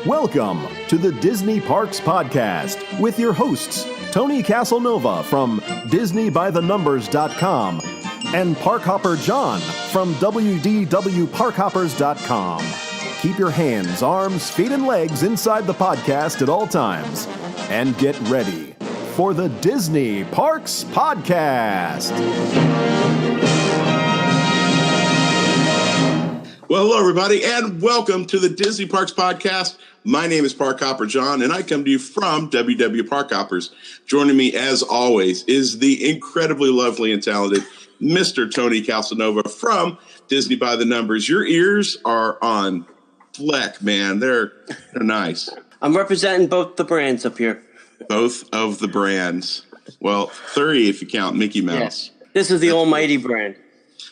Welcome to the Disney Parks Podcast with your hosts, Tony Caselnova from DisneyByTheNumbers.com and Park Hopper John from WDWParkhoppers.com. Keep your hands, arms, feet, and legs inside the podcast at all times. And get ready for the Disney Parks Podcast. Well, hello, everybody, and welcome to the Disney Parks Podcast. My name is Park Hopper John, and I come to you from WW Park Hoppers. Joining me, as always, is the incredibly lovely and talented Mr. Tony Caselnova from Disney by the Numbers. Your ears are on fleck, man. They're nice. I'm representing both the brands up here. Both of the brands. Well, 30 if you count Mickey Mouse. Yeah. This is the almighty brand.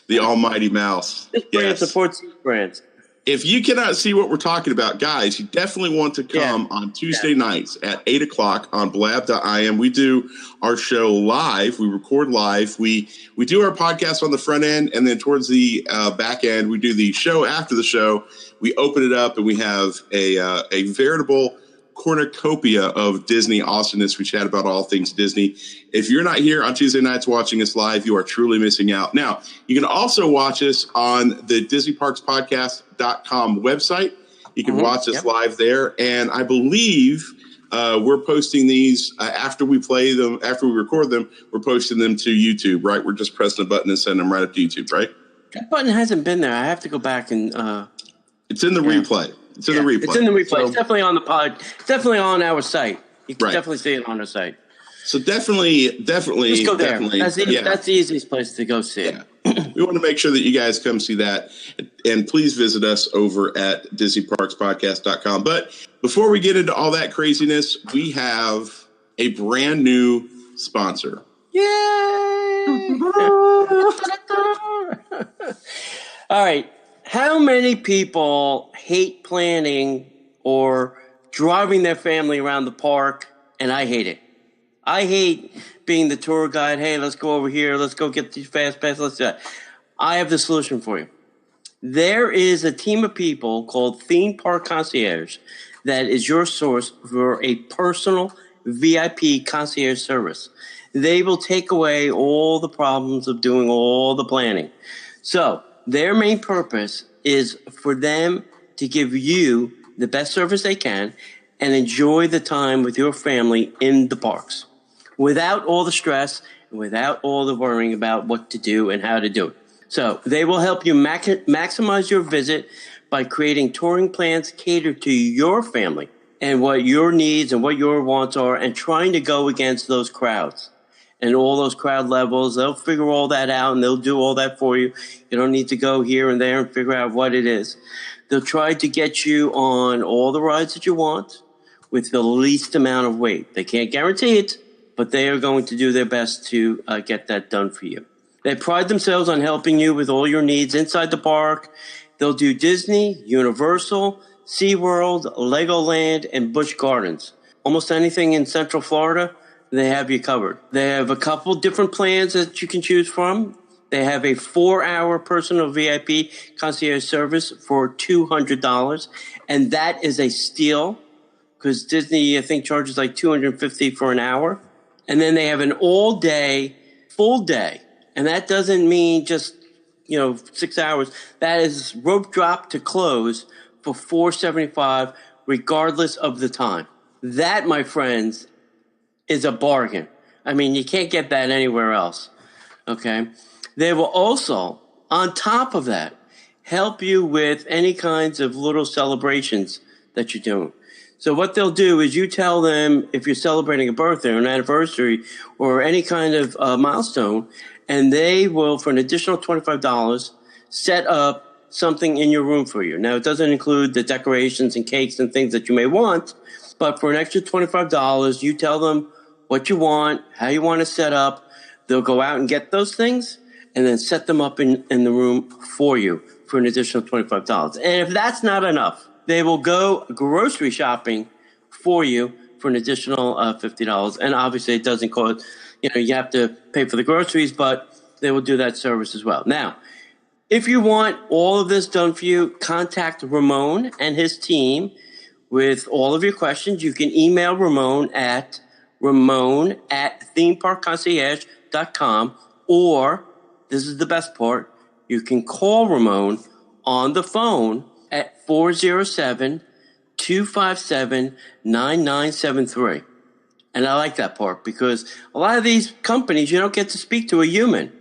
The almighty mouse. This brand supports these brands. If you cannot see what we're talking about, guys, you definitely want to come on Tuesday nights at 8 o'clock on blab.im. We do our show live. We record live. We do our podcast on the front end, and then towards the back end, we do the show after the show. We open it up, and we have a veritable cornucopia of Disney awesomeness. We chat about all things Disney. If you're not here on Tuesday nights watching us live, you are truly missing out. Now, you can also watch us on the DisneyParksPodcast.com website. You can watch us live there. And I believe we're posting these after we play them, after we record them, we're posting them to YouTube, right? We're just pressing a button and sending them right up to YouTube, right? That button hasn't been there. I have to go back and... it's in the replay. It's in the replay. It's in the replay. So, it's definitely on the pod. It's definitely on our site. You can definitely see it on our site. So definitely. Just go there. That's the easiest place to go see it. We want to make sure that you guys come see that. And please visit us over at DisneyParksPodcast.com. But before we get into all that craziness, we have a brand new sponsor. Yay! All right. How many people hate planning or driving their family around the park? And I hate it. I hate being the tour guide. Hey, let's go over here. Let's go get these fast passes. Let's do that. I have the solution for you. There is a team of people called Park Concierges that is your source for a personal VIP concierge service. They will take away all the problems of doing all the planning. So their main purpose is for them to give you the best service they can and enjoy the time with your family in the parks without all the stress and without all the worrying about what to do and how to do it. So they will help you maximize your visit by creating touring plans catered to your family and what your needs and what your wants are, and trying to go against those crowds. And all those crowd levels, they'll figure all that out, and they'll do all that for you. You don't need to go here and there and figure out what it is. They'll try to get you on all the rides that you want with the least amount of wait. They can't guarantee it, but they are going to do their best to get that done for you. They pride themselves on helping you with all your needs inside the park. They'll do Disney, Universal, SeaWorld, Legoland, and Busch Gardens. Almost anything in Central Florida, they have you covered. They have a couple different plans that you can choose from. They have a 4-hour personal VIP concierge service for $200. And that is a steal because Disney, I think, charges like $250 for an hour. And then they have an all-day, full day. And that doesn't mean just, 6 hours. That is rope drop to close for $475 regardless of the time. That, my friends, is a bargain. I mean, you can't get that anywhere else, okay? They will also, on top of that, help you with any kinds of little celebrations that you're doing. So what they'll do is you tell them if you're celebrating a birthday or an anniversary or any kind of milestone, and they will, for an additional $25, set up something in your room for you. Now, it doesn't include the decorations and cakes and things that you may want, but for an extra $25, you tell them what you want, how you want to set up. They'll go out and get those things and then set them up in the room for you for an additional $25. And if that's not enough, they will go grocery shopping for you for an additional $50. And obviously it doesn't cost, you have to pay for the groceries, but they will do that service as well. Now, if you want all of this done for you, contact Ramon and his team with all of your questions. You can email Ramon at themeparkconcierge.com, or, this is the best part, you can call Ramon on the phone at 407-257-9973. And I like that part because a lot of these companies, you don't get to speak to a human.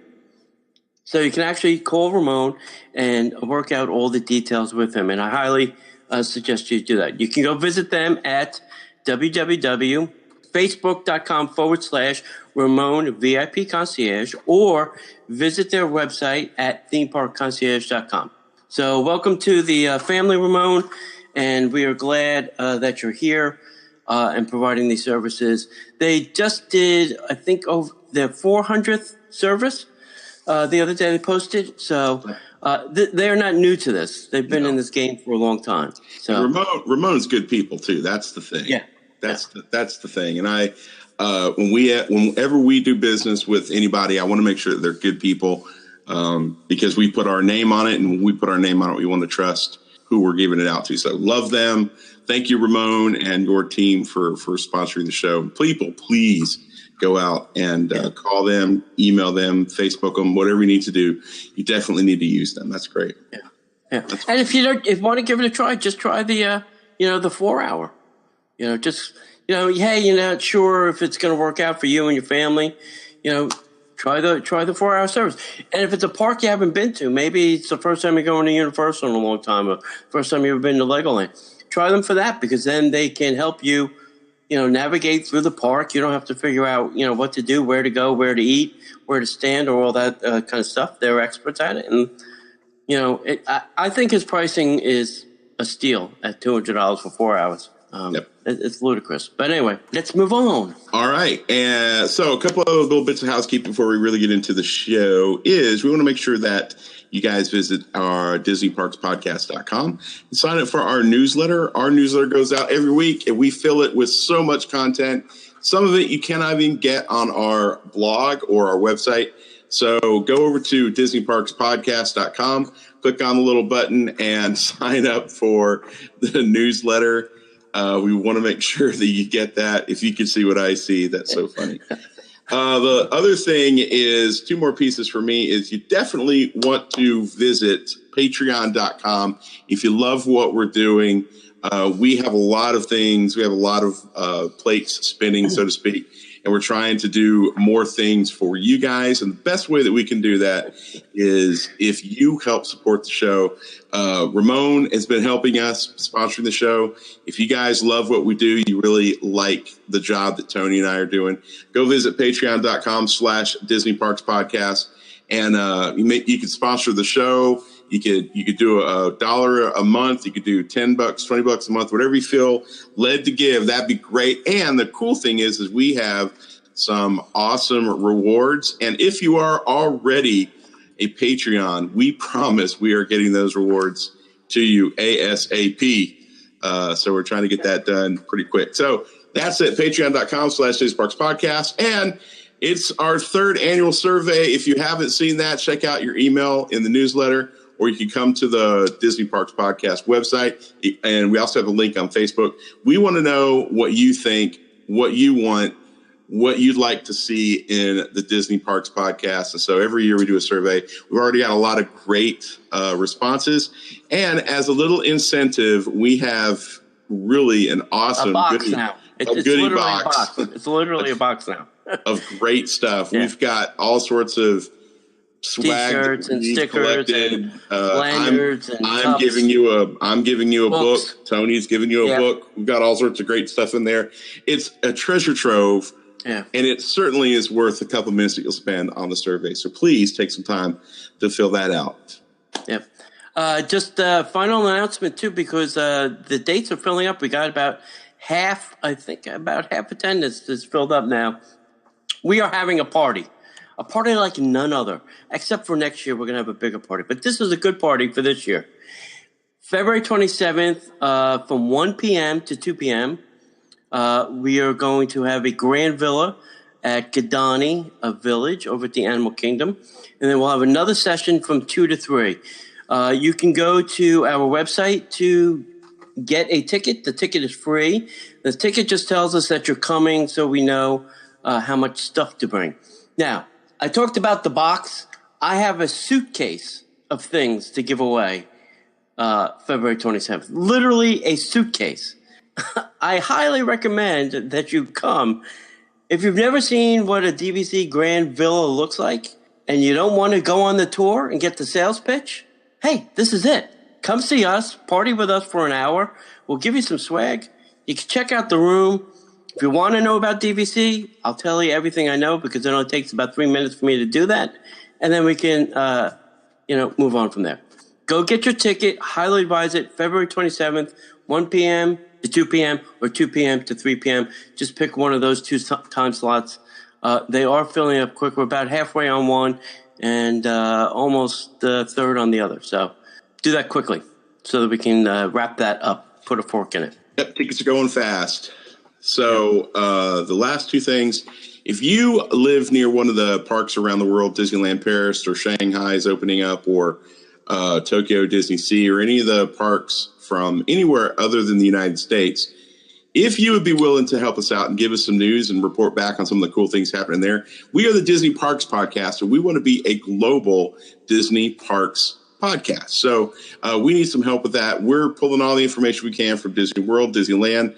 So you can actually call Ramon and work out all the details with him. And I highly suggest you do that. You can go visit them at www.facebook.com/Ramon VIP Concierge, or visit their website at themeparkconcierge.com. So welcome to the family, Ramon, and we are glad that you're here and providing these services. They just did, I think, over their 400th service the other day they posted. So they're not new to this. They've been in this game for a long time. So Ramon's good people too. That's the thing. Yeah. That's the thing. And whenever we do business with anybody, I want to make sure that they're good people, because we put our name on it, and when we put our name on it, we want to trust who we're giving it out to. So love them. Thank you, Ramon, and your team for sponsoring the show. People, please go out and call them, email them, Facebook them, whatever you need to do. You definitely need to use them. That's great. Yeah. And if you want to give it a try, just try the 4 hour. Hey, you're not sure if it's going to work out for you and your family. Try the 4 hour service. And if it's a park you haven't been to, maybe it's the first time you're going to Universal in a long time, or first time you've ever been to Legoland. Try them for that, because then they can help you, navigate through the park. You don't have to figure out, what to do, where to go, where to eat, where to stand, or all that kind of stuff. They're experts at it. And, I think his pricing is a steal at $200 for 4 hours. Yep. It's ludicrous. But anyway, let's move on. All right. And so a couple of little bits of housekeeping before we really get into the show is we want to make sure that you guys visit our DisneyParksPodcast.com and sign up for our newsletter. Our newsletter goes out every week, and we fill it with so much content. Some of it you cannot even get on our blog or our website. So go over to DisneyParksPodcast.com, click on the little button, and sign up for the newsletter. We want to make sure that you get that. If you can see what I see, that's so funny. The other thing is, two more pieces for me, is you definitely want to visit patreon.com. If you love what we're doing, we have a lot of things. We have a lot of plates spinning, so to speak. And we're trying to do more things for you guys. And the best way that we can do that is if you help support the show. Ramon has been helping us, sponsoring the show. If you guys love what we do, you really like the job that Tony and I are doing, go visit patreon.com/Disney Parks Podcast. And you can sponsor the show. You could do $1 a month. You could do $10, $20 a month, whatever you feel led to give. That'd be great. And the cool thing is we have some awesome rewards. And if you are already a Patreon, we promise we are getting those rewards to you ASAP. So we're trying to get that done pretty quick. So that's it. Patreon.com/Disney Parks Podcast. And it's our 3rd annual survey. If you haven't seen that, check out your email in the newsletter, or you can come to the Disney Parks Podcast website. And we also have a link on Facebook. We want to know what you think, what you want, what you'd like to see in the Disney Parks Podcast. And so every year we do a survey. We've already got a lot of great responses. And as a little incentive, we have really an awesome box now. It's literally box. A box. It's literally a box now. Of great stuff. Yeah. We've got all sorts of swag, T-shirts and stickers and lanyards. I'm giving you a book. Tony's giving you a book. We've got all sorts of great stuff in there. It's a treasure trove. Yeah. And it certainly is worth a couple minutes that you'll spend on the survey. So please take some time to fill that out. Yep. Just a final announcement too, because the dates are filling up. We got about half attendance is filled up now. We are having a party like none other, except for next year. We're going to have a bigger party, but this is a good party for this year. February 27th, from 1 p.m. to 2 p.m., we are going to have a grand villa at Gadani, a village over at the Animal Kingdom. And then we'll have another session from 2 to 3. You can go to our website to get a ticket. The ticket is free. The ticket just tells us that you're coming so we know how much stuff to bring. Now, I talked about the box. I have a suitcase of things to give away February 27th. Literally a suitcase. I highly recommend that you come. If you've never seen what a DVC Grand Villa looks like and you don't want to go on the tour and get the sales pitch, hey, this is it. Come see us, party with us for an hour. We'll give you some swag. You can check out the room. If you want to know about DVC, I'll tell you everything I know because it only takes about 3 minutes for me to do that. And then we can, move on from there. Go get your ticket. Highly advise it. February 27th, 1 p.m. to 2 p.m. or 2 p.m. to 3 p.m. Just pick one of those two time slots. They are filling up quick. We're about halfway on one and almost a third on the other. So do that quickly so that we can wrap that up, put a fork in it. Yep, tickets are going fast. So the last two things, if you live near one of the parks around the world, Disneyland Paris or Shanghai is opening up, or Tokyo Disney Sea, or any of the parks from anywhere other than the United States, if you would be willing to help us out and give us some news and report back on some of the cool things happening there, we are the Disney Parks Podcast, and we want to be a global Disney Parks podcast. So we need some help with that. We're pulling all the information we can from Disney World, Disneyland.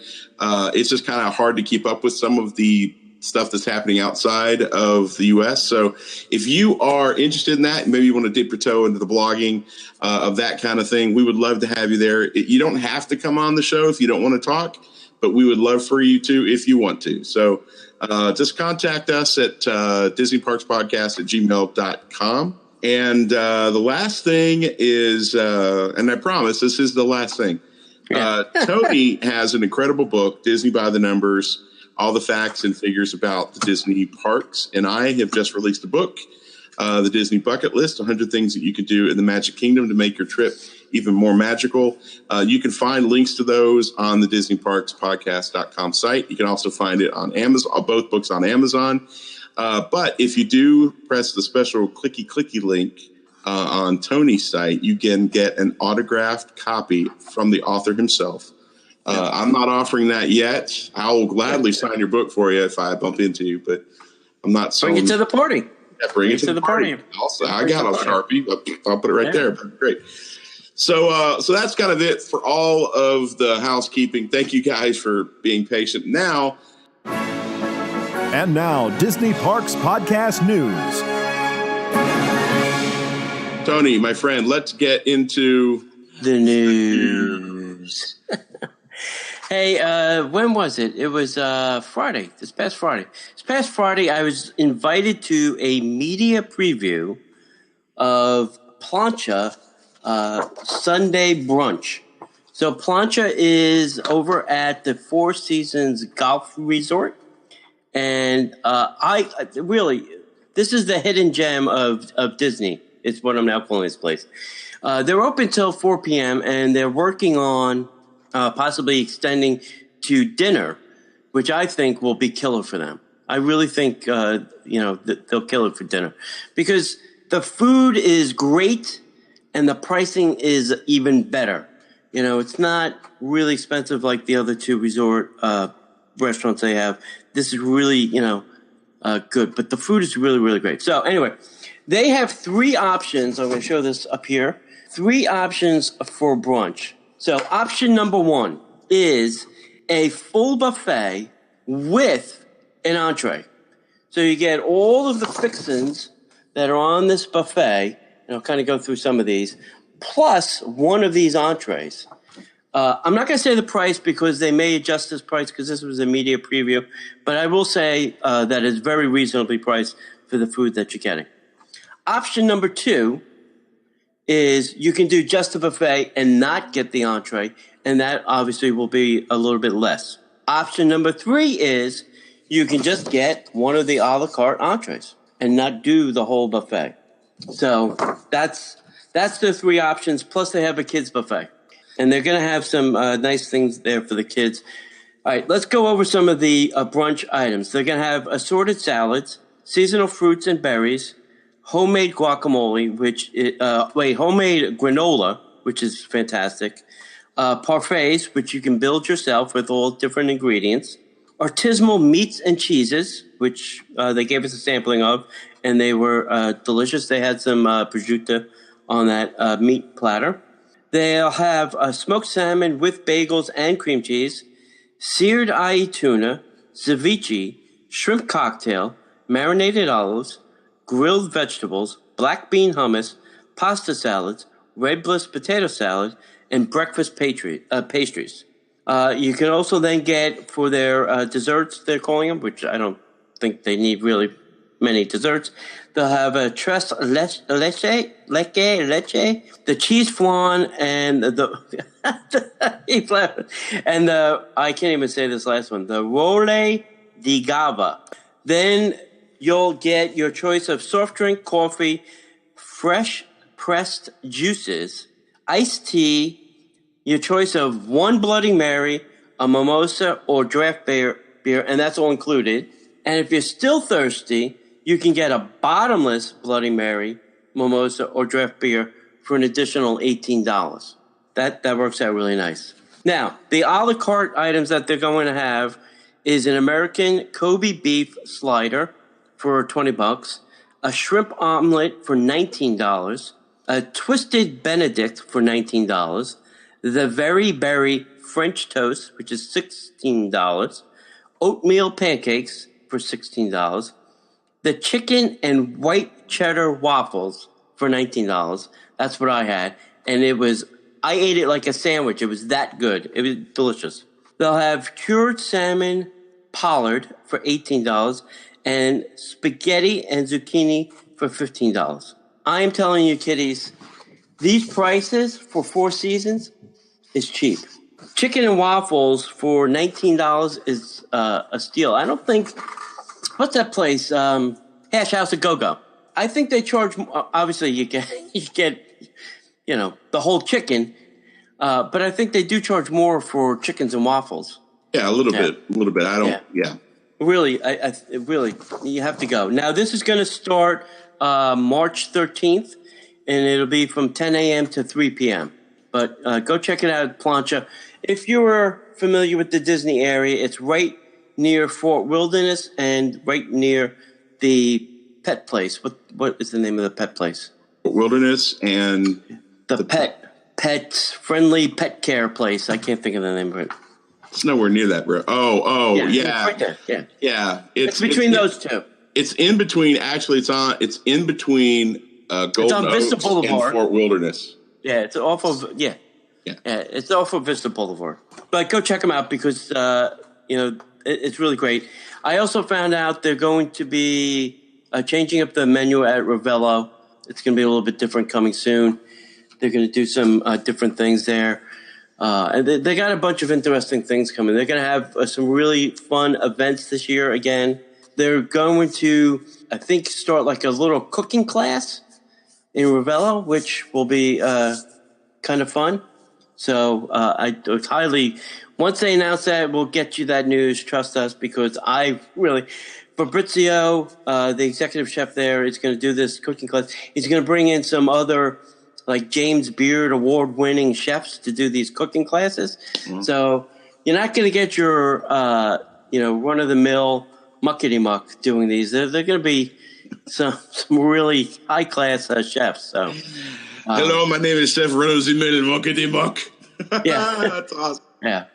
It's just kind of hard to keep up with some of the stuff that's happening outside of the U.S. So if you are interested in that, maybe you want to dip your toe into the blogging of that kind of thing, we would love to have you there. You don't have to come on the show if you don't want to talk, but we would love for you to if you want to. So just contact us at DisneyParksPodcast@gmail.com. And the last thing is, and I promise this is the last thing, Tony has an incredible book, Disney by the Numbers, all the facts and figures about the Disney parks. And I have just released a book, the Disney Bucket List, 100 things that you can do in the Magic Kingdom to make your trip even more magical. You can find links to those on the DisneyParksPodcast.com site. You can also find it on Amazon, both books on Amazon. But if you do press the special clicky link on Tony's site, you can get an autographed copy from the author himself. I'm not offering that yet. I will gladly sign your book for you if I bump into you, but I'm not bring it to the party. Yeah, bring it to the party. Also, I got a Sharpie. I'll put it right there. Great. So that's kind of it for all of the housekeeping. Thank you guys for being patient. And now, Disney Parks Podcast News. Tony, my friend, let's get into the news. Hey, when was it? It was Friday, this past Friday. This past Friday, I was invited to a media preview of Plancha Sunday brunch. So Plancha is over at the Four Seasons Golf Resort. And this is the hidden gem of Disney. It's what I'm now calling this place. They're open till 4 p.m. and they're working on possibly extending to dinner, which I think will be killer for them. I really think, that they'll kill it for dinner because the food is great and the pricing is even better. It's not really expensive like the other two resort restaurants they have. This is really, good, but the food is really, really great. So anyway, they have 3 options. I'm going to show this up here. 3 options for brunch. So option number 1 is a full buffet with an entree. So you get all of the fixins that are on this buffet, and I'll kind of go through some of these, plus one of these entrees. I'm not going to say the price because they may adjust this price because this was a media preview, but I will say that it's very reasonably priced for the food that you're getting. Option number 2 is you can do just a buffet and not get the entree, and that obviously will be a little bit less. Option number 3 is you can just get one of the a la carte entrees and not do the whole buffet. So that's the 3 options, plus they have a kids buffet. And they're going to have some nice things there for the kids. All right, let's go over some of the brunch items. They're going to have assorted salads, seasonal fruits and berries, homemade guacamole, homemade granola, which is fantastic, Parfaits, which you can build yourself with all different ingredients. Artisanal meats and cheeses, which they gave us a sampling of, and they were delicious. They had some prosciutto on that meat platter. They'll have smoked salmon with bagels and cream cheese, seared ahi tuna, ceviche, shrimp cocktail, marinated olives, grilled vegetables, black bean hummus, pasta salads, red bliss potato salad, and breakfast pastries. You can also then get for their desserts, they're calling them, which I don't think they need really many desserts. They'll have a tres leche, the cheese flan, and I can't even say this last one, the role di gava. Then you'll get your choice of soft drink, coffee, fresh pressed juices, iced tea, your choice of one Bloody Mary, a mimosa, or draft beer, and that's all included. And if you're still thirsty, you can get a bottomless Bloody Mary, mimosa, or draft beer for an additional $18. That works out really nice. Now, the a la carte items that they're going to have is an American Kobe beef slider for $20, a shrimp omelet for $19, a twisted Benedict for $19, the Very Berry French toast, which is $16, oatmeal pancakes for $16, the chicken and white cheddar waffles for $19. That's what I had. And I ate it like a sandwich. It was that good. It was delicious. They'll have cured salmon pollard for $18 and spaghetti and zucchini for $15. I am telling you, kiddies, these prices for Four Seasons is cheap. Chicken and waffles for $19 is a steal. I don't think, what's that place? Hash House at Go-Go. I think they charge, obviously you get, the whole chicken, but I think they do charge more for chickens and waffles. Yeah, a little bit. I don't, Really, really, you have to go. Now, this is going to start March 13th, and it'll be from 10 a.m. to 3 p.m. But go check it out at Plancha. If you're familiar with the Disney area, it's right near Fort Wilderness and right near the pet place. What is the name of the pet place? Fort Wilderness and the pets friendly pet care place. I can't think of the name of it. It's nowhere near that, bro. Oh, yeah. Right there. Yeah. Yeah. It's between those two. It's in between. Actually, it's in between Golden Oaks and Fort Wilderness. Yeah, it's off of it's off of Vista Boulevard. But go check them out because it's really great. I also found out they're going to be changing up the menu at Ravello. It's going to be a little bit different coming soon. They're going to do some different things there. And they got a bunch of interesting things coming. They're going to have some really fun events this year again. They're going to, I think, start like a little cooking class in Ravello, which will be kind of fun. So I highly, once they announce that, we'll get you that news. Trust us, because Fabrizio, the executive chef there, is going to do this cooking class. He's going to bring in some other, like James Beard award-winning chefs to do these cooking classes. Mm-hmm. So you're not going to get your, run-of-the-mill muckety-muck doing these. They're going to be some really high-class chefs. So, hello, my name is Chef Run-of-the-Mill Muckety-Muck. Yeah. That's awesome. Yeah.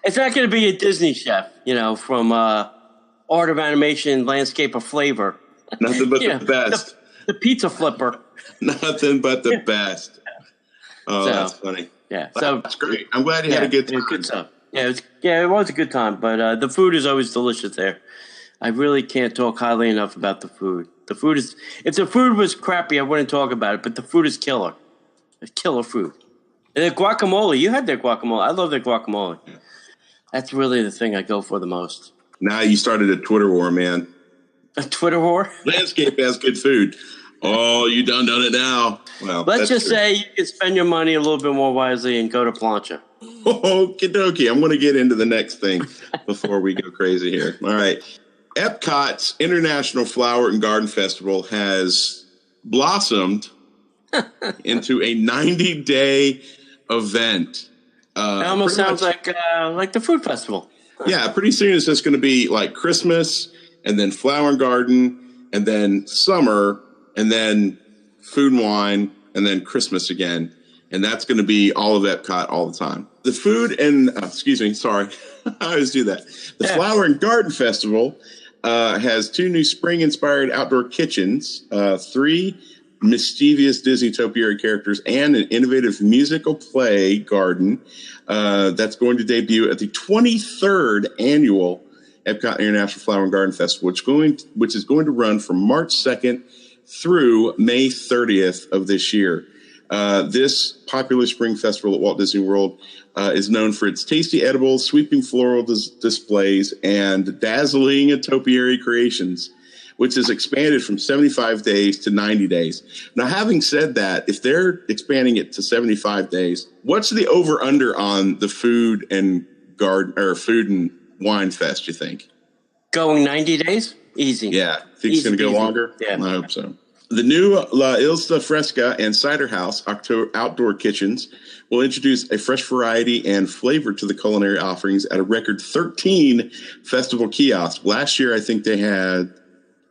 It's not going to be a Disney chef, from Art of Animation, Landscape of Flavor. Nothing but the best. The pizza flipper. Nothing but the best. Oh, that's funny. Yeah. That's great. I'm glad you had a good time. Good stuff. Yeah, it was a good time, but the food is always delicious there. I really can't talk highly enough about the food. The food is, if the food was crappy, I wouldn't talk about it, but the food is killer. It's killer food. And the guacamole, you had their guacamole. I love their guacamole. That's really the thing I go for the most. Now you started a Twitter war, man. A Twitter war? Landscape has good food. Oh, you done it now. Well, let's just say you can spend your money a little bit more wisely and go to Plancha. Okie dokie. I'm going to get into the next thing before we go crazy here. All right. Epcot's International Flower and Garden Festival has blossomed into a 90-day event. It almost sounds like the food festival. Yeah, pretty soon it's just going to be like Christmas, and then Flower and Garden, and then summer, and then food and wine, and then Christmas again. And that's going to be all of Epcot all the time. The food and, sorry, I always do that. The Flower and Garden Festival has 2 new spring-inspired outdoor kitchens, 3 mischievous Disney topiary characters, and an innovative musical play garden that's going to debut at the 23rd annual Epcot International Flower and Garden Festival, which is going to run from March 2nd through May 30th of this year. This popular spring festival at Walt Disney World is known for its tasty edibles, sweeping floral displays, and dazzling topiary creations, which is expanded from 75 days to 90 days. Now, having said that, if they're expanding it to 75 days, what's the over-under on the food and wine fest, you think? Going 90 days? Easy. Yeah. Think it's going to go longer? Yeah. I hope so. The new La Isla Fresca and Cider House outdoor kitchens will introduce a fresh variety and flavor to the culinary offerings at a record 13 festival kiosks. Last year, I think they had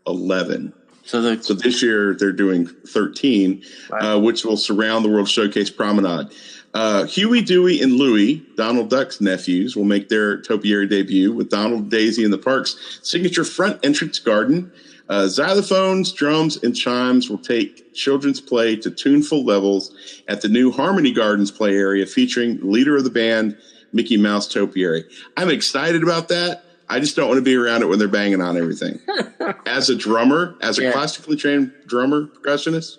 11. So this year, they're doing 13, which will surround the World Showcase Promenade. Huey, Dewey, and Louie, Donald Duck's nephews, will make their topiary debut with Donald and Daisy in the park's signature front entrance garden. Xylophones, drums, and chimes will take children's play to tuneful levels at the new Harmony Gardens play area, featuring the leader of the band, Mickey Mouse Topiary. I'm excited about that. I just don't want to be around it when they're banging on everything. As a drummer, as a classically trained drummer, percussionist,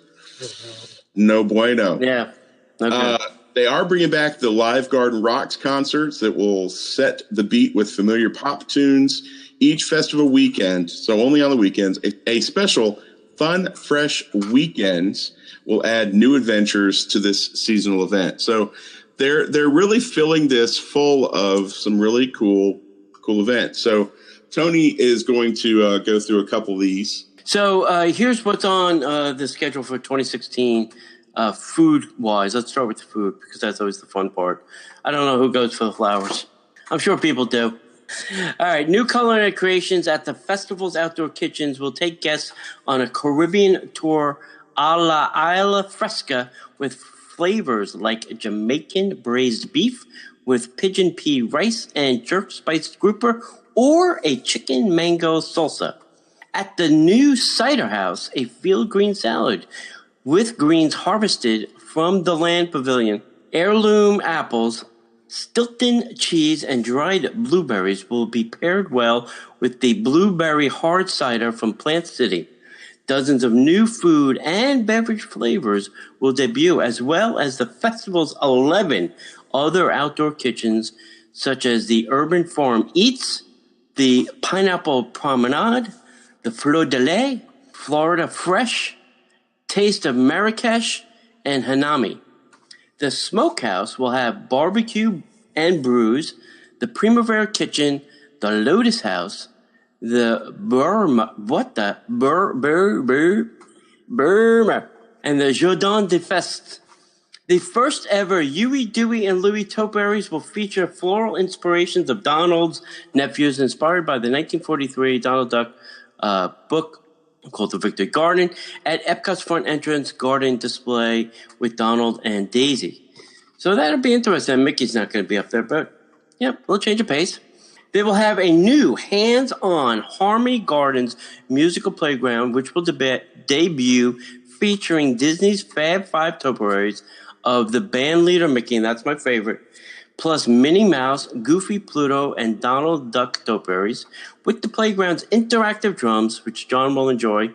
no bueno. Yeah. Okay. They are bringing back the Live Garden Rocks concerts that will set the beat with familiar pop tunes each festival weekend. So only on the weekends. A special Fun Fresh Weekends will add new adventures to this seasonal event. So they're really filling this full of some really cool events. So Tony is going to go through a couple of these. So here's what's on the schedule for 2016. Food-wise, let's start with the food because that's always the fun part. I don't know who goes for the flowers. I'm sure people do. All right, new culinary creations at the festival's outdoor kitchens will take guests on a Caribbean tour a la Isla Fresca with flavors like Jamaican braised beef with pigeon pea rice and jerk spiced grouper, or a chicken mango salsa. At the new Cider House, a field green salad with greens harvested from the Land Pavilion, heirloom apples, Stilton cheese, and dried blueberries will be paired well with the blueberry hard cider from Plant City. Dozens of new food and beverage flavors will debut, as well as the festival's 11 other outdoor kitchens, such as the Urban Farm Eats, the Pineapple Promenade, the Fleur de Lait, Florida Fresh, Taste of Marrakesh, and Hanami. The Smokehouse will have barbecue and brews, the Primavera Kitchen, the Lotus House, the Burma, and the Jardin de Feste. The first ever Huey, Dewey, and Louie topiaries will feature floral inspirations of Donald's nephews, inspired by the 1943 Donald Duck book called The Victory Garden, at Epcot's front entrance garden display with Donald and Daisy. So that'll be interesting. Mickey's not going to be up there, but yeah, we'll change of pace. They will have a new hands-on Harmony Gardens musical playground, which will debut featuring Disney's Fab Five topiaries of the band leader Mickey, and that's my favorite, plus Minnie Mouse, Goofy, Pluto, and Donald Duck topiaries, with the playground's interactive drums, which John will enjoy,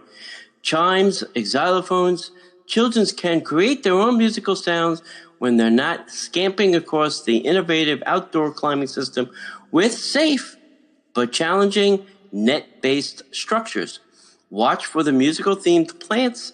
chimes, xylophones. Children can create their own musical sounds when they're not scamping across the innovative outdoor climbing system with safe but challenging net-based structures. Watch for the musical-themed plants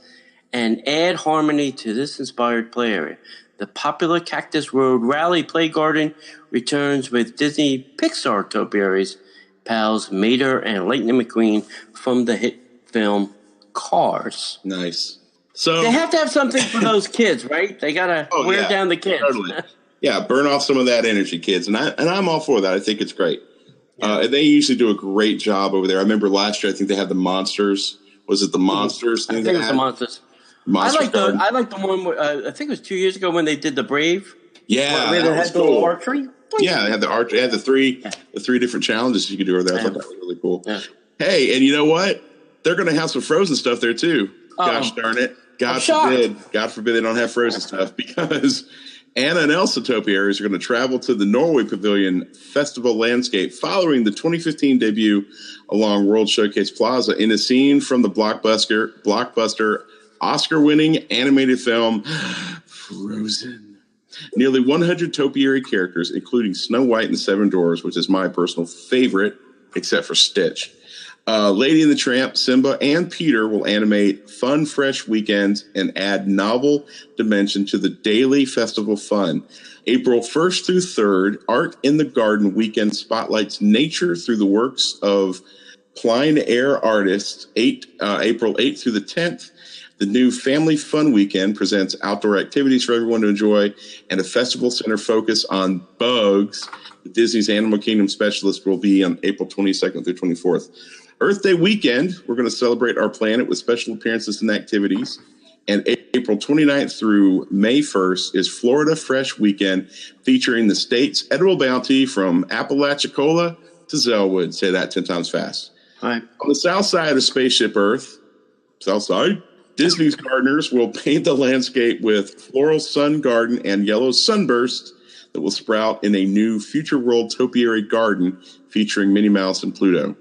and add harmony to this inspired play area. The popular Cactus Road Rally Play Garden returns with Disney Pixar topiaries, pals Mater and Lightning McQueen from the hit film Cars. Nice. So they have to have something for those kids, right? They gotta wear down the kids. Totally. Yeah, burn off some of that energy, kids. And I'm all for that. I think it's great. And they usually do a great job over there. I remember last year, I think they had the Monsters. Was it the Monsters thing? I think it was the Monsters. I like the one. I think it was 2 years ago when they did the Brave. Yeah, where they had the cool. archery. Yeah, they had the archery. They had the three different challenges you could do over there. I thought that was really cool. Yeah. Hey, and you know what? They're going to have some Frozen stuff there too. Gosh darn it! God forbid they don't have Frozen stuff, because Anna and Elsa topiaries are going to travel to the Norway Pavilion Festival landscape following the 2015 debut along World Showcase Plaza in a scene from the blockbuster Oscar-winning animated film Frozen. Nearly 100 topiary characters, including Snow White and the Seven Dwarfs, which is my personal favorite, except for Stitch. Lady and the Tramp, Simba, and Peter will animate fun, fresh weekends and add novel dimension to the daily festival fun. April 1st through 3rd, Art in the Garden weekend spotlights nature through the works of plein air artists. April 8th through the 10th. The new Family Fun Weekend presents outdoor activities for everyone to enjoy and a festival center focus on bugs. Disney's Animal Kingdom specialist will be on April 22nd through 24th. Earth Day weekend, we're going to celebrate our planet with special appearances and activities. And April 29th through May 1st is Florida Fresh Weekend, featuring the state's edible bounty from Apalachicola to Zellwood. Say that 10 times fast. Right. On the south side of Spaceship Earth, south side, Disney's gardeners will paint the landscape with floral sun garden and yellow sunburst that will sprout in a new Future World topiary garden featuring Minnie Mouse and Pluto.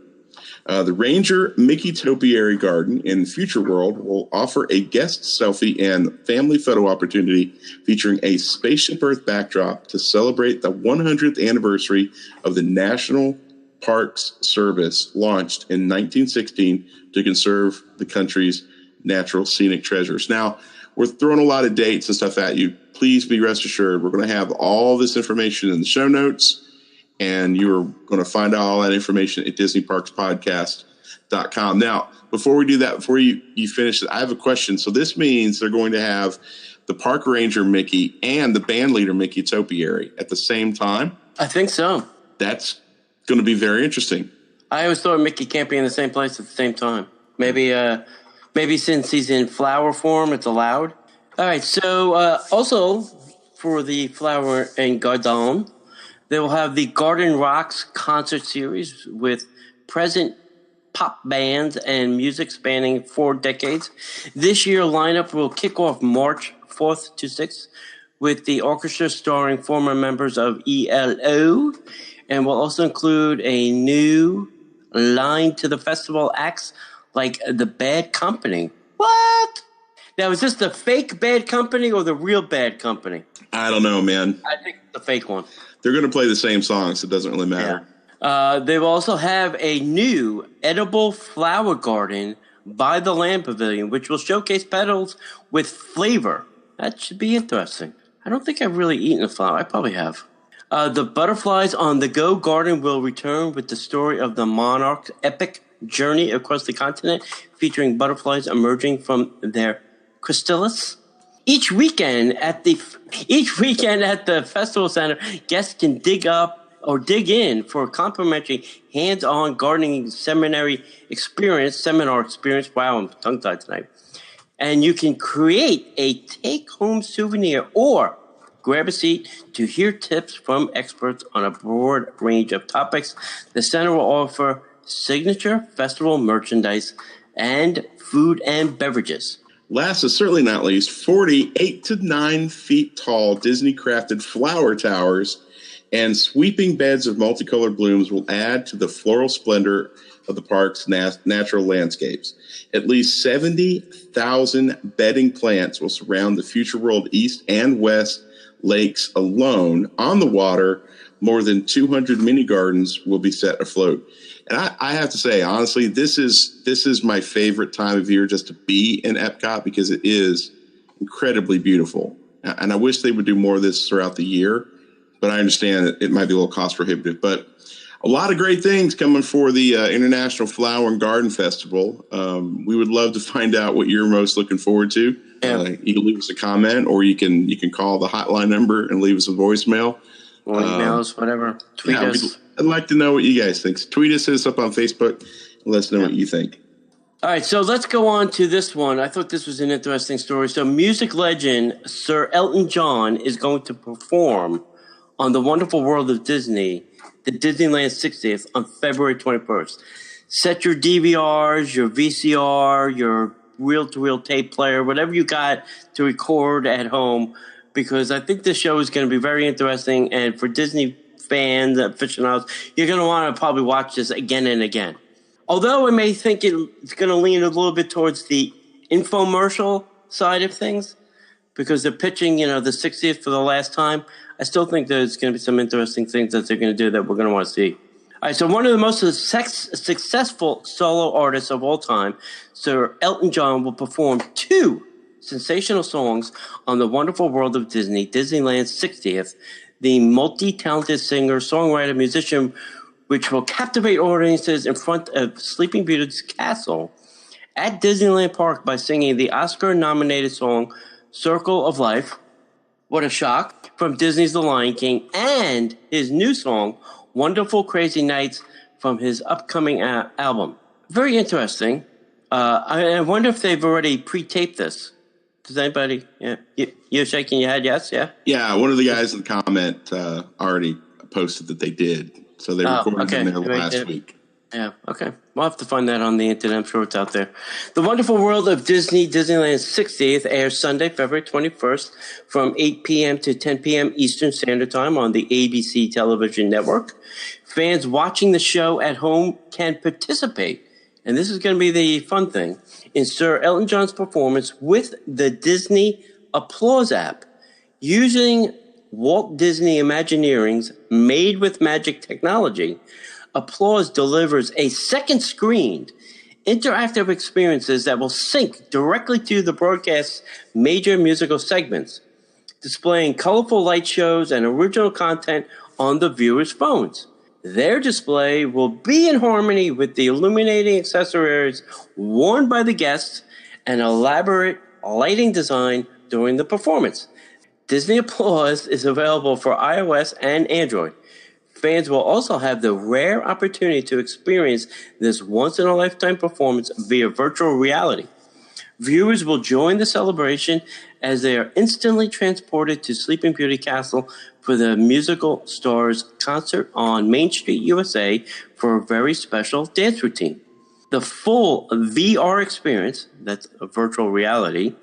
The Ranger Mickey Topiary Garden in Future World will offer a guest selfie and family photo opportunity featuring a Spaceship Earth backdrop to celebrate the 100th anniversary of the National Parks Service, launched in 1916 to conserve the country's natural scenic treasures. Now, we're throwing a lot of dates and stuff at you. Please be rest assured, we're going to have all this information in the show notes, and you're going to find out all that information at DisneyParksPodcast.com. Now, before we do that, before you finish it, I have a question. So this means they're going to have the Park Ranger Mickey and the band leader Mickey Topiary at the same time? I think so. That's going to be very interesting. I always thought Mickey can't be in the same place at the same time. Maybe since he's in flower form, it's allowed. All right. So also for the Flower and Garden, they will have the Garden Rocks concert series with present pop bands and music spanning 4 decades. This year lineup will kick off March 4th to 6th with the orchestra starring former members of ELO, and will also include a new line to the festival acts like the Bad Company. What? Now, is this the fake Bad Company or the real Bad Company? I don't know, man. I think the fake one. They're going to play the same songs. It doesn't really matter. Yeah. They will also have a new edible flower garden by the Land Pavilion, which will showcase petals with flavor. That should be interesting. I don't think I've really eaten a flower. I probably have. The Butterflies on the Go garden will return with the story of the monarch's epic journey across the continent, featuring butterflies emerging from their chrysalis. Each weekend at the festival center, guests can dig in for a complimentary hands-on gardening seminar experience. Wow, I'm tongue-tied tonight. And you can create a take-home souvenir or grab a seat to hear tips from experts on a broad range of topics. The center will offer signature festival merchandise and food and beverages. Last, but certainly not least, 8 to 9 feet tall Disney-crafted flower towers and sweeping beds of multicolored blooms will add to the floral splendor of the park's natural landscapes. At least 70,000 bedding plants will surround the Future World East and West lakes alone. On the water, more than 200 mini gardens will be set afloat. And I have to say, honestly, this is my favorite time of year just to be in Epcot, because it is incredibly beautiful. And I wish they would do more of this throughout the year, but I understand it might be a little cost prohibitive. But a lot of great things coming for the International Flower and Garden Festival. We would love to find out what you're most looking forward to. You can leave us a comment, or you can call the hotline number and leave us a voicemail. Or emails, whatever. Tweet us. I'd like to know what you guys think. Tweet us, hit us up on Facebook, and let us know what you think. All right, so let's go on to this one. I thought this was an interesting story. So music legend Sir Elton John is going to perform on The Wonderful World of Disney, the Disneyland 60th, on February 21st. Set your DVRs, your VCR, your reel-to-reel tape player, whatever you got to record at home, because I think this show is going to be very interesting. And for Disney fans, aficionados, you're going to want to probably watch this again and again. Although I may think it's going to lean a little bit towards the infomercial side of things, because they're pitching, the 60th for the last time, I still think there's going to be some interesting things that they're going to do that we're going to want to see. All right, so one of the most successful solo artists of all time, Sir Elton John, will perform 2 sensational songs on The Wonderful World of Disney, Disneyland's 60th. The multi-talented singer, songwriter, musician, which will captivate audiences in front of Sleeping Beauty's castle at Disneyland Park by singing the Oscar-nominated song Circle of Life. What a shock. From Disney's The Lion King, and his new song, Wonderful Crazy Nights, from his upcoming album. Very interesting. I wonder if they've already pre-taped this. Does anybody? Yeah, you're shaking your head. Yes, yeah. Yeah, one of the guys in the comment already posted that they did. So they recorded them there last week. Yeah, okay. We'll have to find that on the internet. I'm sure it's out there. The Wonderful World of Disney, Disneyland's 60th, airs Sunday, February 21st from 8 p.m. to 10 p.m. Eastern Standard Time on the ABC television network. Fans watching the show at home can participate, and this is going to be the fun thing, in Sir Elton John's performance with the Disney Applause app. Using Walt Disney Imagineering's Made with Magic technology, Applause delivers a second-screened interactive experiences that will sync directly to the broadcast's major musical segments, displaying colorful light shows and original content on the viewers' phones. Their display will be in harmony with the illuminating accessories worn by the guests and elaborate lighting design during the performance. Disney Applause is available for iOS and Android. Fans will also have the rare opportunity to experience this once-in-a-lifetime performance via virtual reality. Viewers will join the celebration as they are instantly transported to Sleeping Beauty Castle for the musical stars concert on Main Street, USA, for a very special dance routine. The full VR experience, that's a virtual reality,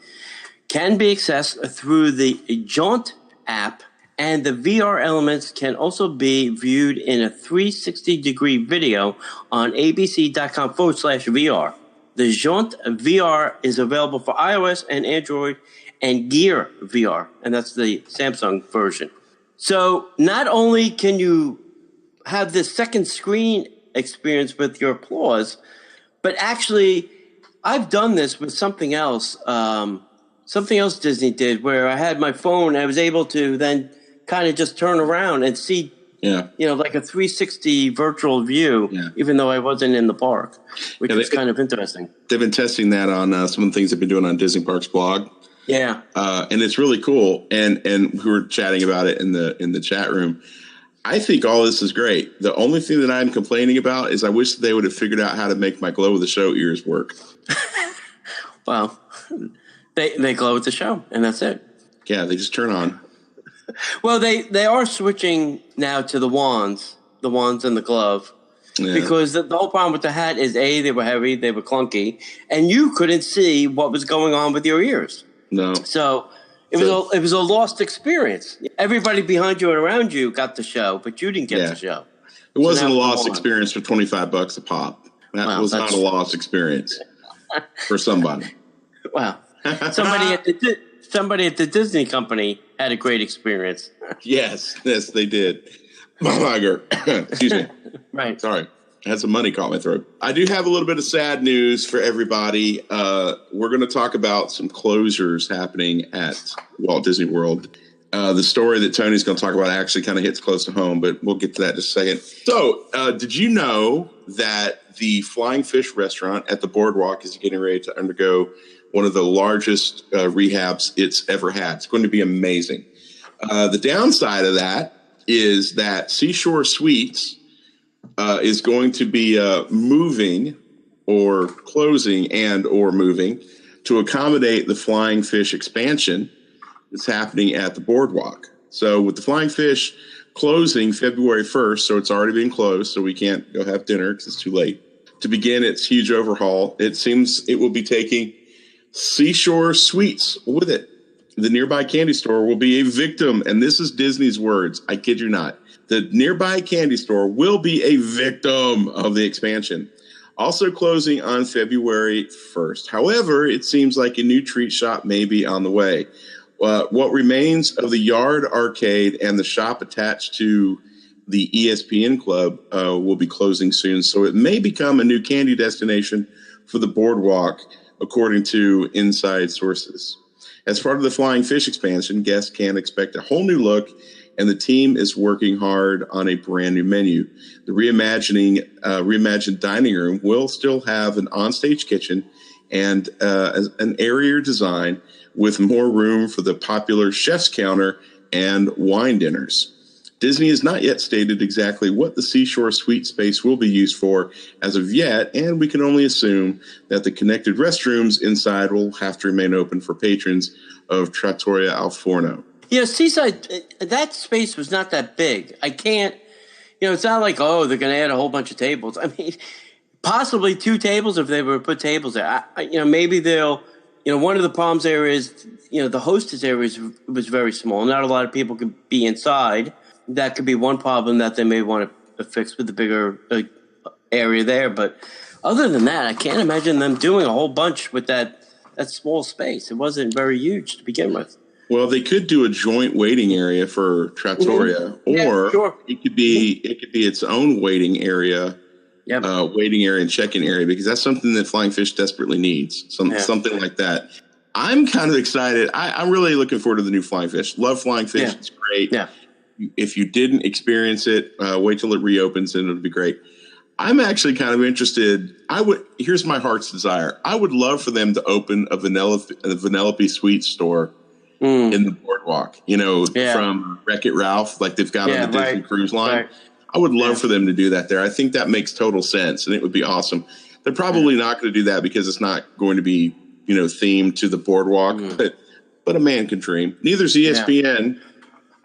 can be accessed through the Jaunt app, and the VR elements can also be viewed in a 360-degree video on abc.com/VR. The Jaunt VR is available for iOS and Android, and Gear VR, and that's the Samsung version. So not only can you have this second screen experience with your Applause, but actually I've done this with something else. Something else Disney did where I had my phone, I was able to then kind of just turn around and see, like a 360 virtual view, even though I wasn't in the park, which was kind of interesting. They've been testing that on some of the things they've been doing on Disney Parks blog. Yeah. And it's really cool. And we were chatting about it in the chat room. I think all this is great. The only thing that I'm complaining about is I wish they would have figured out how to make my glow with the show ears work. Well, they glow with the show, and that's it. Yeah, they just turn on. Well, they are switching now to the wands and the glove, because the whole problem with the hat is they were heavy, they were clunky, and you couldn't see what was going on with your ears. No. So it was a lost experience. Everybody behind you and around you got the show, but you didn't get the show. It wasn't a lost experience for $25 a pop. That was not a lost experience for somebody. Wow. Somebody at the Disney company had a great experience. Yes, they did. Excuse me. Right. Sorry. I had some money caught in my throat. I do have a little bit of sad news for everybody. We're going to talk about some closures happening at Walt Disney World. The story that Tony's going to talk about actually kind of hits close to home, but we'll get to that in just a second. So, did you know that the Flying Fish restaurant at the Boardwalk is getting ready to undergo one of the largest rehabs it's ever had. It's going to be amazing. The downside of that is that Seashore Suites is going to be moving or closing and or moving to accommodate the Flying Fish expansion that's happening at the boardwalk. So with the Flying Fish closing February 1st, so it's already been closed, so we can't go have dinner because it's too late. To begin its huge overhaul, it seems it will be taking Seashore Suites with it. The nearby candy store will be a victim, and this is Disney's words. I kid you not. The nearby candy store will be a victim of the expansion. Also closing on February 1st. However, it seems like a new treat shop may be on the way. What remains of the Yard Arcade and the shop attached to the ESPN Club will be closing soon. So it may become a new candy destination for the boardwalk, according to inside sources. As part of the Flying Fish expansion, guests can expect a whole new look, and the team is working hard on a brand new menu. The reimagined dining room will still have an onstage kitchen and an airier design with more room for the popular chef's counter and wine dinners. Disney has not yet stated exactly what the Seashore Suite space will be used for as of yet, and we can only assume that the connected restrooms inside will have to remain open for patrons of Trattoria al Forno. Yeah, Seaside, that space was not that big. I can't, it's not like, they're going to add a whole bunch of tables. I mean, possibly 2 tables if they were to put tables there. Maybe they'll, one of the problems there is, the hostess area was very small. Not a lot of people could be inside. That could be one problem that they may want to fix with the bigger area there. But other than that, I can't imagine them doing a whole bunch with that small space. It wasn't very huge to begin with. Well, they could do a joint waiting area for Trattoria, or sure. it could be its own waiting area, waiting area and check-in area, because that's something that Flying Fish desperately needs. Something like that. I'm kind of excited. I'm really looking forward to the new Flying Fish. Love Flying Fish. Yeah. It's great. Yeah. If you didn't experience it, wait till it reopens and it'll be great. I'm actually kind of interested. Here's my heart's desire. I would love for them to open a Vanellope Sweets store in the boardwalk, from Wreck-It Ralph, like they've got on the Disney Cruise Line. Right. I would love for them to do that there. I think that makes total sense, and it would be awesome. They're probably not going to do that because it's not going to be, themed to the boardwalk, but a man can dream. Neither's ESPN. Yeah.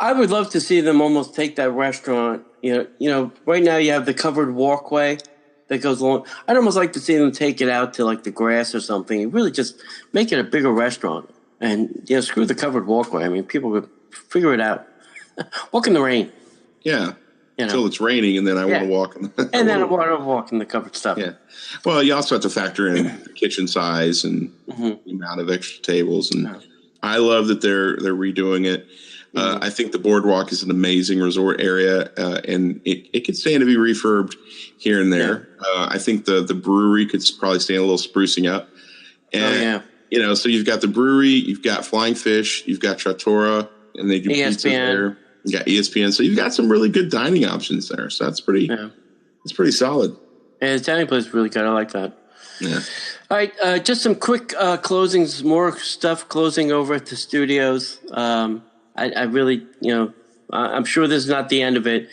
I would love to see them almost take that restaurant. Right now you have the covered walkway that goes along. I'd almost like to see them take it out to like the grass or something and really just make it a bigger restaurant. And screw the covered walkway. I mean, people would figure it out. Walk in the rain. Yeah. Until it's raining, and then I want to walk. And then I want to walk in the covered stuff. Yeah. Well, you also have to factor in the kitchen size and the amount of extra tables. And I love that they're redoing it. I think the boardwalk is an amazing resort area, and it could stand to be refurbed here and there. I think the brewery could probably stand a little sprucing up. And, so you've got the brewery, you've got Flying Fish, you've got Trattoria, and they do pizza there. You got ESPN, so you've got some really good dining options there. So that's pretty solid. And the dining place is really good. I like that. Yeah. All right, just some quick closings, more stuff closing over at the studios. I really, I'm sure this is not the end of it,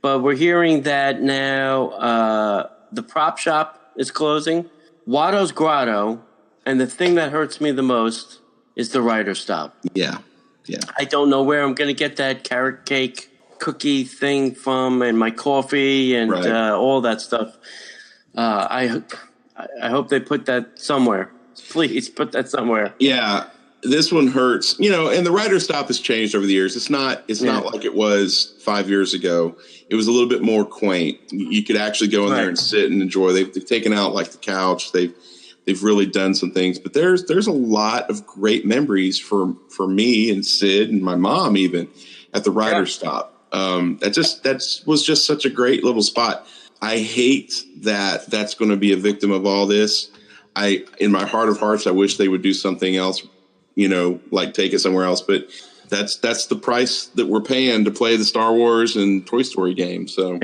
but we're hearing that now the prop shop is closing, Watto's Grotto, and the thing that hurts me the most is the writer's stop. Yeah. I don't know where I'm going to get that carrot cake cookie thing from, and my coffee and all that stuff. I hope they put that somewhere. Please put that somewhere. Yeah. This one hurts, and the writer's stop has changed over the years. It's not like it was 5 years ago. It was a little bit more quaint. You could actually go in there and sit and enjoy. They've taken out like the couch. They've really done some things, but there's a lot of great memories for me and Sid and my mom even at the writer's stop. That was just such a great little spot. I hate that that's going to be a victim of all this. In my heart of hearts, I wish they would do something else. Like take it somewhere else. But that's the price that we're paying to play the Star Wars and Toy Story games. So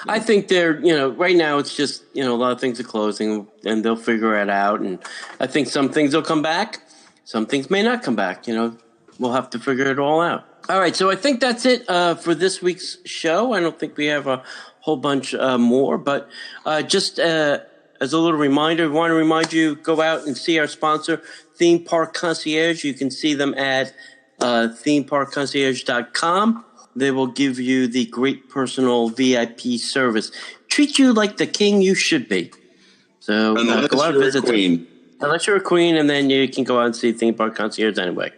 I think they're, right now it's just, a lot of things are closing and they'll figure it out. And I think some things will come back. Some things may not come back. We'll have to figure it all out. All right. So I think that's it for this week's show. I don't think we have a whole bunch more, but just as a little reminder, we want to remind you, go out and see our sponsor, Theme Park Concierge. You can see them at themeparkconcierge.com. They will give you the great personal VIP service. Treat you like the king you should be. So go out and visit them. Unless you're a queen, and then you can go out and see Theme Park Concierge anyway.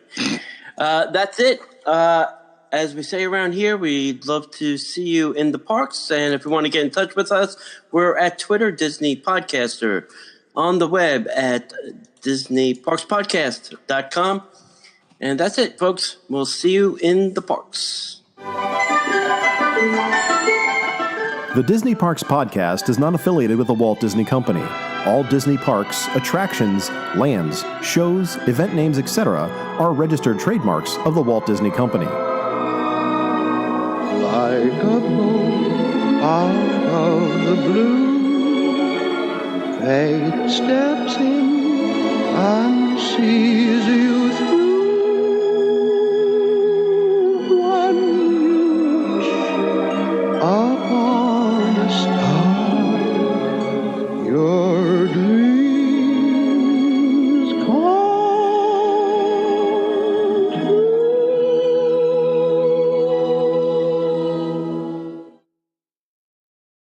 That's it. As we say around here, we'd love to see you in the parks. And if you want to get in touch with us, we're at Twitter, Disney Podcaster, on the web at DisneyParksPodcast.com. And that's it, folks. We'll see you in the parks. The Disney Parks Podcast is not affiliated with the Walt Disney Company. All Disney parks, attractions, lands, shows, event names, etc. are registered trademarks of the Walt Disney Company. Like a boat out of the blue, fate steps in and sees you